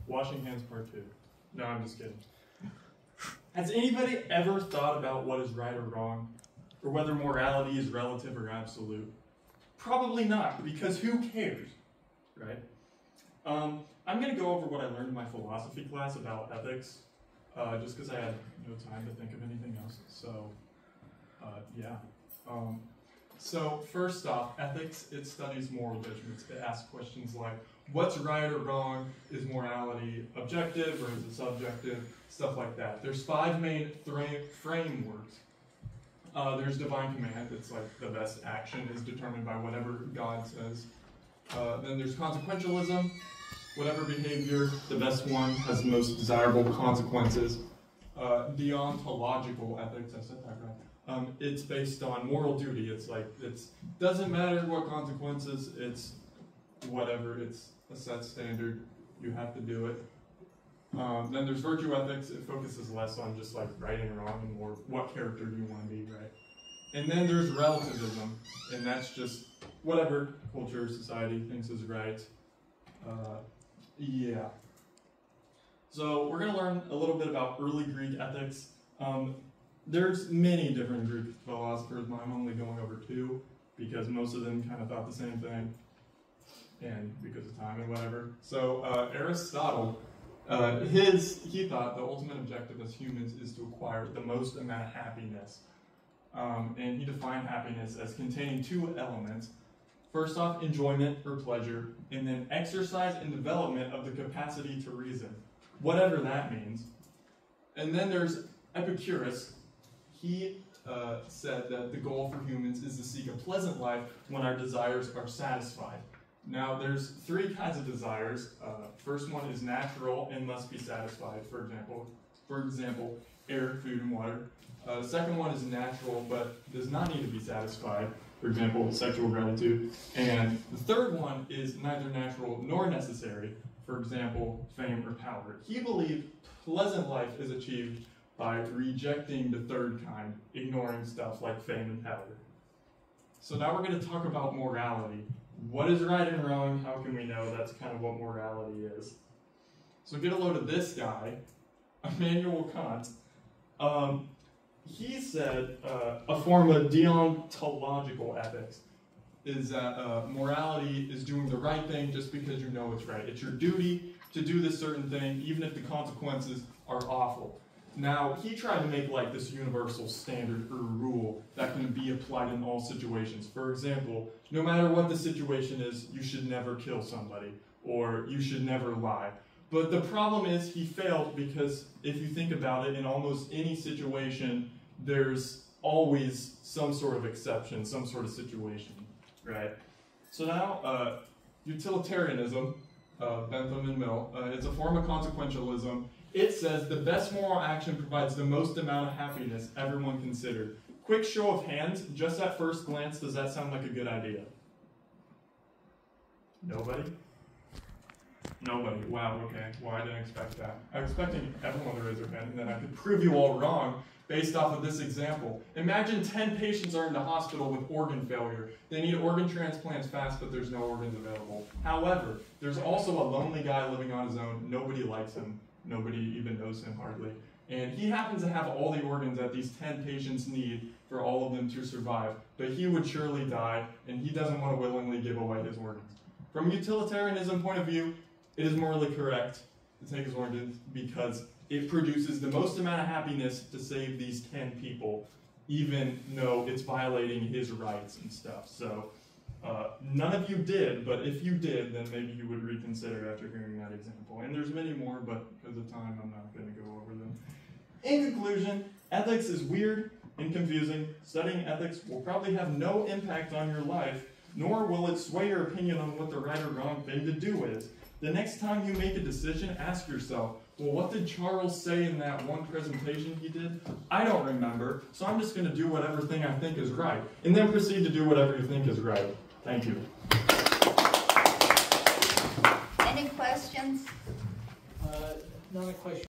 Washing hands part 2. No, I'm just kidding. Has anybody ever thought about what is right or wrong? Or whether morality is relative or absolute? Probably not, because who cares, right? I'm going to go over what I learned in my philosophy class about ethics, just because I had no time to think of anything else. So, yeah. So first off, ethics, it studies moral judgments. It asks questions like, what's right or wrong? Is morality objective or is it subjective? Stuff like that. There's 5 main frameworks. There's divine command. It's like the best action is determined by whatever God says. Then there's consequentialism. Whatever behavior, the best one has the most desirable consequences. Deontological ethics, I said that right. It's based on moral duty. It's like, it doesn't matter what consequences, it's whatever, it's a set standard, you have to do it. Then there's virtue ethics. It focuses less on just like right and wrong and more what character do you want to be, right? And then there's relativism, and that's just whatever culture, society thinks is right. Yeah. So we're going to learn a little bit about early Greek ethics. There's many different Greek philosophers, but I'm only going over 2 because most of them kind of thought the same thing, and because of time and whatever. So Aristotle, he thought the ultimate objective as humans is to acquire the most amount of happiness. And he defined happiness as containing 2 elements. First off, enjoyment or pleasure, and then exercise and development of the capacity to reason, whatever that means. And then there's Epicurus. He said that the goal for humans is to seek a pleasant life when our desires are satisfied. Now, there's 3 kinds of desires. First one is natural and must be satisfied, for example, air, food, and water. The second one is natural but does not need to be satisfied, for example, sexual gratitude. And the third one is neither natural nor necessary, for example, fame or power. He believed pleasant life is achieved by rejecting the third kind, ignoring stuff like fame and power. So now we're going to talk about morality. What is right and wrong? How can we know? That's kind of what morality is. So get a load of this guy, Immanuel Kant. He said a form of deontological ethics is that morality is doing the right thing just because you know it's right. It's your duty to do this certain thing, even if the consequences are awful. Now, he tried to make like this universal standard or rule that can be applied in all situations. For example, no matter what the situation is, you should never kill somebody, or you should never lie. But the problem is he failed because if you think about it, in almost any situation, there's always some sort of exception, some sort of situation, right? So now, utilitarianism, Bentham and Mill, it's a form of consequentialism. It says the best moral action provides the most amount of happiness, everyone considered. Quick show of hands, just at first glance, does that sound like a good idea? Nobody? Nobody. Wow, okay. Well, I didn't expect that. I was expecting everyone to raise their hand, and then I could prove you all wrong based off of this example. Imagine 10 patients are in the hospital with organ failure. They need organ transplants fast, but there's no organs available. However, there's also a lonely guy living on his own. Nobody likes him. Nobody even knows him hardly. And he happens to have all the organs that these 10 patients need for all of them to survive. But he would surely die, and he doesn't want to willingly give away his organs. From a utilitarianism point of view, it is morally correct to take his organs because it produces the most amount of happiness to save these 10 people, even though it's violating his rights and stuff. So none of you did, but if you did, then maybe you would reconsider after hearing that example. And there's many more, but because of time, I'm not going to go over them. In conclusion, ethics is weird and confusing. Studying ethics will probably have no impact on your life, nor will it sway your opinion on what the right or wrong thing to do is. The next time you make a decision, ask yourself, well, what did Charles say in that one presentation he did? I don't remember, so I'm just going to do whatever thing I think is right, and then proceed to do whatever you think is right. Thank you. Any questions? Not a question.